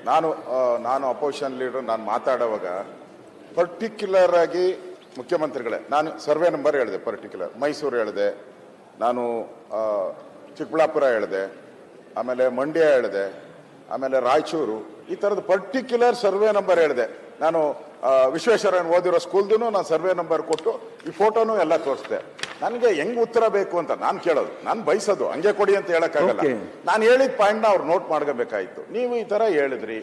ನಾನು opposition leader ನಾನು ಮಾತಾಡುವಾಗ ಪರ್ಟಿಕ್ಯುಲರ್ ಆಗಿ ಮುಖ್ಯಮಂತ್ರಿಗಳೇ ನಾನು ಸರ್ವೆ ನಂಬರ್ ಹೇಳಿದೆ, ಪರ್ಟಿಕ್ಯುಲರ್ ಮೈಸೂರು ಹೇಳಿದೆ, ನಾನು ಚಿಕ್ಕಬಳ್ಳಾಪುರ ಹೇಳಿದೆ, ಆಮೇಲೆ ಮಂಡ್ಯ ಹೇಳಿದೆ, ಆಮೇಲೆ ರಾಯಚೂರು, ಈ ಥರದ ಪರ್ಟಿಕ್ಯುಲರ್ ಸರ್ವೆ ನಂಬರ್ ಹೇಳಿದೆ. ನಾನು ವಿಶ್ವೇಶ್ವರಯ್ಯನ ಓದಿರೋ ಸ್ಕೂಲ್ದು ನಾನು ಸರ್ವೆ ನಂಬರ್ ಕೊಟ್ಟು ಈ ಫೋಟೋನು ಎಲ್ಲ ತೋರಿಸಿದೆ. ನನಗೆ ಹೆಂಗ್ ಉತ್ತರ ಬೇಕು ಅಂತ ನಾನು ಕೇಳೋದು, ನಾನು ಬಯಸೋದು, ಹಂಗೆ ಕೊಡಿ ಅಂತ ಹೇಳಕ್ಕಾಗಲ್ಲ. ನಾನು ಹೇಳಿದ ಪಾಯಿಂಟ್ನ ಅವ್ರು ನೋಟ್ ಮಾಡ್ಕೋಬೇಕಾಯ್ತು. ನೀವು ಈ ಥರ ಹೇಳಿದ್ರಿ,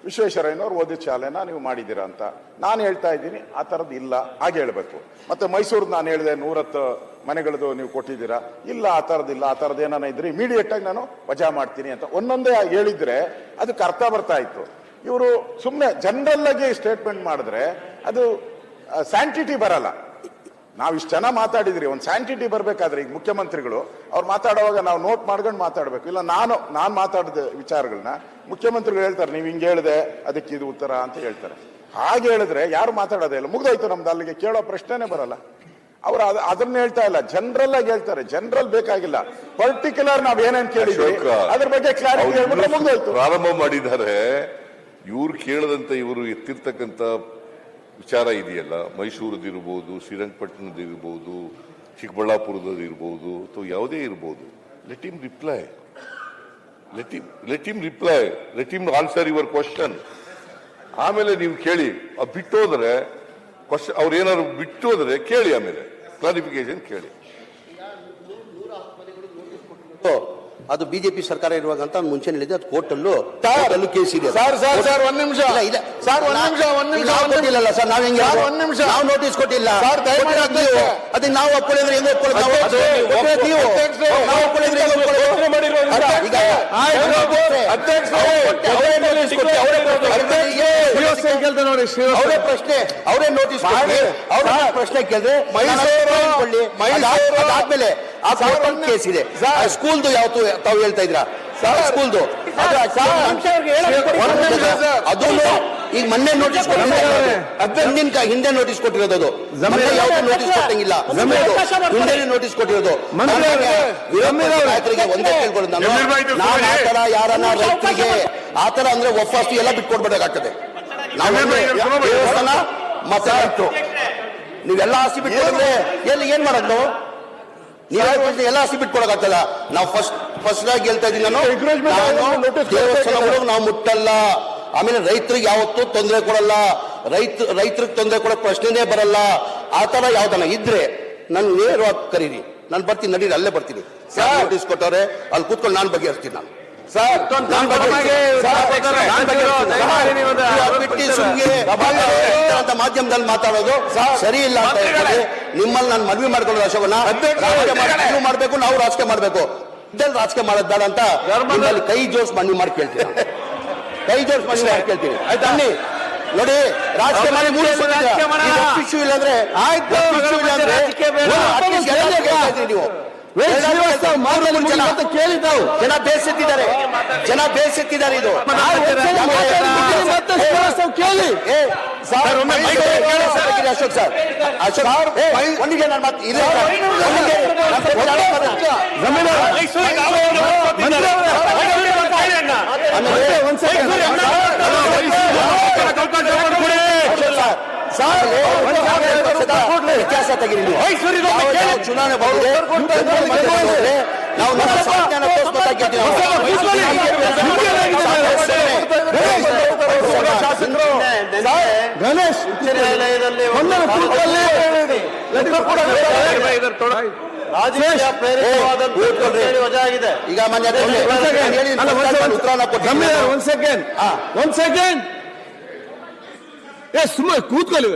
ವಿಶ್ವೇಶ್ವರಯ್ಯನವ್ರು ಓದಿದ ಶಾಲೆನ ನೀವು ಮಾಡಿದ್ದೀರಾ ಅಂತ ನಾನು ಹೇಳ್ತಾ ಇದ್ದೀನಿ. ಆ ಥರದ್ದು ಇಲ್ಲ, ಹಾಗೆ ಹೇಳಬೇಕು. ಮತ್ತೆ ಮೈಸೂರು ನಾನು ಹೇಳಿದೆ 110 ಮನೆಗಳದು ನೀವು ಕೊಟ್ಟಿದ್ದೀರಾ, ಇಲ್ಲ ಆ ಥರದ್ದಿಲ್ಲ, ಆ ಥರದ್ದು ಏನಾನ ಇದ್ರೆ ಇಮಿಡಿಯೇಟ್ ಆಗಿ ನಾನು ವಜಾ ಮಾಡ್ತೀನಿ ಅಂತ ಒಂದೊಂದೇ ಹೇಳಿದ್ರೆ ಅದಕ್ಕೆ ಅರ್ಥ ಬರ್ತಾ ಇತ್ತು. ಇವರು ಸುಮ್ಮನೆ ಜನರಲ್ ಆಗಿ ಸ್ಟೇಟ್ಮೆಂಟ್ ಮಾಡಿದ್ರೆ ಅದು ಸ್ಯಾಂಟಿಟಿ ಬರಲ್ಲ. ನಾವು ಇಷ್ಟು ಜನ ಮಾತಾಡಿದ್ರಿ, ಒಂದು ಸ್ಯಾಂಟಿಟಿ ಬರಬೇಕಾದ್ರೆ ಈಗ ಮುಖ್ಯಮಂತ್ರಿಗಳು ಅವ್ರು ಮಾತಾಡುವಾಗ ನಾವು ನೋಟ್ ಮಾಡ್ಕೊಂಡು ಮಾತಾಡಬೇಕು. ಇಲ್ಲ ನಾನು ಮಾತಾಡಿದ ವಿಚಾರಗಳನ್ನ ಮುಖ್ಯಮಂತ್ರಿಗಳು ಹೇಳ್ತಾರೆ, ನೀವು ಹಿಂಗೆ ಹೇಳಿದೆ ಅದಕ್ಕೆ ಇದು ಉತ್ತರ ಅಂತ ಹೇಳ್ತಾರೆ. ಹಾಗೆ ಹೇಳಿದ್ರೆ ಯಾರು ಮಾತಾಡೋದೇ ಇಲ್ಲ, ಮುಗ್ದೋಯ್ತು ನಮ್ದು, ಅಲ್ಲಿಗೆ ಕೇಳೋ ಪ್ರಶ್ನೆನೇ ಬರಲ್ಲ. ಅವ್ರು ಅದನ್ನ ಹೇಳ್ತಾ ಇಲ್ಲ, ಜನರಲ್ ಆಗಿ ಹೇಳ್ತಾರೆ. ಜನರಲ್ ಬೇಕಾಗಿಲ್ಲ, ಪರ್ಟಿಕ್ಯುಲರ್ ನಾವ್ ಏನೇನ್ ಕೇಳಿದ್ವಿ ಅದ್ರ ಬಗ್ಗೆ ಕ್ಲಾರಿಟಿ ಹೇಳ್ಬಿಟ್ರೆ ಮುಗ್ದೋಯ್ತು. ಪ್ರಾರಂಭ ಮಾಡಿದ್ದಾರೆ ಇವ್ರು ಕೇಳದಂತ ಇವರು ಎತ್ತಿರ್ತಕ್ಕಂಥ ವಿಚಾರ ಇದೆಯಲ್ಲ, ಮೈಸೂರದಿರ್ಬೋದು, ಶ್ರೀರಂಗಪಟ್ಟಣದಿರ್ಬೋದು, ಚಿಕ್ಕಬಳ್ಳಾಪುರದಿರ್ಬೋದು, ಅಥವಾ ಯಾವುದೇ ಇರ್ಬೋದು, let him reply, let him answer your question. ಆಮೇಲೆ ನೀವು ಕೇಳಿ. ಬಿಟ್ಟೋದ್ರೆ ಕ್ವಶನ್, ಅವ್ರು ಏನಾದ್ರು ಬಿಟ್ಟೋದ್ರೆ ಕೇಳಿ, ಆಮೇಲೆ ಕ್ಲಾರಿಫಿಕೇಶನ್ ಕೇಳಿ. ಅದು ಬಿಜೆಪಿ ಸರ್ಕಾರ ಇರುವಾಗ ಅಂತ ಮುಂಚೆ ಹೇಳಿದೆ, ಅದು ಕೋರ್ಟಲ್ಲೂ ಕೇಸ್ ಇದೆ. ಒಂದ್ ನಿಮಿಷ ಕೊಟ್ಟಿಲ್ಲ ಸರ್, ನಾವ್ ಹೆಂಗೆ ನಾವು ನೋಟಿಸ್ ಕೊಟ್ಟಿಲ್ಲ. ಅದಕ್ಕೆ ನಾವು ಒಪ್ಕೊಳ್ಳಿದ್ರೆ ಹೆಂಗ್ ಅವರೇ ಪ್ರಶ್ನೆ, ಅವರೇ ನೋಟಿಸ್ ಅವರ ಪ್ರಶ್ನೆ ಕೇಳಿದ್ರೆ ಆದ್ಮೇಲೆ ಆ ಕೋರ್ಟ್ ಕೇಸ್ ಇದೆ. ಸ್ಕೂಲ್ದು ಯಾವತ್ತು ತಾವು ಹೇಳ್ತಾ ಇದ್ರ ಸ್ಕೂಲ್ದು ಅದು ಈಗ ಮೊನ್ನೆ ನೋಟಿಸ್ ಕೊಟ್ಟಿರೋದು, ಹಿಂದೆ ನೋಟಿಸ್ ಕೊಟ್ಟಿರೋದು, ಯಾವ್ದು ನೋಟಿಸ್ ಕೊಟ್ಟಂಗಿಲ್ಲ, ಹಿಂದೆ ನೋಟಿಸ್ ಕೊಟ್ಟಿರೋದು. ರೈತರಿಗೆ ಒಂದೇ ಕೇಳ್ಕೊಳ್ಳೋದು ನಾನು ಆತರ ಯಾರನ್ನ ರೈತರಿಗೆ ಆತರ ಅಂದ್ರೆ ಒಫಾಸ್ತು ಎಲ್ಲ ಬಿಟ್ಕೊಡ್ಬೇಕಾಗ್ತದೆ. ನಾವು ದೇವಸ್ಥಾನ ಮತ್ತೆ ರೈತರು ನೀವೆಲ್ಲ ಆಸ್ತಿ ಬಿಟ್ಕೊಡಿದ್ರೆ ಏನ್ ಮಾಡೋದು? ಎಲ್ಲ ಆಸ್ತಿ ಬಿಟ್ಕೊಡಕ್ಕಾಗ್ತಲ್ಲ. ನಾವು ಫಸ್ಟ್ ಆಗಿ ಹೇಳ್ತಾ ಇದ್ದೀನಿ, ನಾನು ದೇವಸ್ಥಾನಗಳು ನಾವು ಮುಟ್ಟಲ್ಲ. ಆಮೇಲೆ ರೈತರಿಗೆ ಯಾವತ್ತೂ ತೊಂದರೆ ಕೊಡಲ್ಲ, ರೈತರಿಗೆ ತೊಂದರೆ ಕೊಡೋ ಪ್ರಶ್ನೆನೇ ಬರಲ್ಲ. ಆ ತರ ಯಾವ್ದನ್ನ ಇದ್ರೆ ನನ್ ನೇರವಾಗಿ ಕರೀರಿ, ನಾನು ಬರ್ತೀನಿ, ನಡೀರಿ, ಅಲ್ಲೇ ಬರ್ತೀನಿ. ನೋಟಿಸ್ ಕೊಟ್ಟವ್ರೆ ಅಲ್ಲಿ ಕೂತ್ಕೊಂಡು ನಾನು ಬಗೆಹರಿಸ್ತೀನಿ. ನಾನು ಮಾಧ್ಯಮದಲ್ಲಿ ಮಾತಾಡೋದು ಸರಿ ಇಲ್ಲ ಅಂತ ಹೇಳ್ತಾರೆ. ನಿಮ್ಮಲ್ಲಿ ನಾನು ಮದ್ವೆ ಮಾಡ್ಕೊಳ್ಳೋದು ಅಶೋಕನ ನೀವು ಮಾಡ್ಬೇಕು, ನಾವು ರಾಜಕೀಯ ಮಾಡ್ಬೇಕು, ಇದ್ದಲ್ಲಿ ರಾಜಕೀಯ ಮಾಡೋದ್ ಬೇಡ ಅಂತ ನಿಮ್ಮಲ್ಲಿ ಕೈ ಜೋಡ್ಸ್ ಮನವಿ ಮಾಡಿ ಕೇಳ್ತೀನಿ, ಕೈ ಜೋಡ್ಸ್ ಮನವಿ ಮಾಡಿ ಕೇಳ್ತೀನಿ. ಬನ್ನಿ ನೋಡಿ, ರಾಜಕೀಯ ಮಾಡಿ ಇಶ್ಯೂ ಇಲ್ಲಾಂದ್ರೆ ನೀವು ಕೇಳಿದ್ದಾವು ಜನ ಬೇಸತ್ತಿದ್ದಾರೆ, ಇದು ಕೇಳಿ. ಅಶೋಕ್ ಸರ್, ಒಂದಿಗೆ ನಾನು ವ್ಯತ್ಯಾಸ ತೆಗಿರಿ. ಚುನಾವಣೆ ಬಂದಿದೆ, ನಾವು ನಮ್ಮ ಸಂಜ್ಞಾನ ತೋರಿಸ್ಬೇಕಾಗಿರ್ತೀವಿ. ಗಣೇಶ್ ಉಚ್ಚ ನ್ಯಾಯಾಲಯದಲ್ಲಿ ಈಗ ಮನೆ ಒಂದ್ ಸೆಕೆಂಡ್ ಸುಮ್ಮನೆ ಕೂತ್ಕೊಳ್ಳಿ.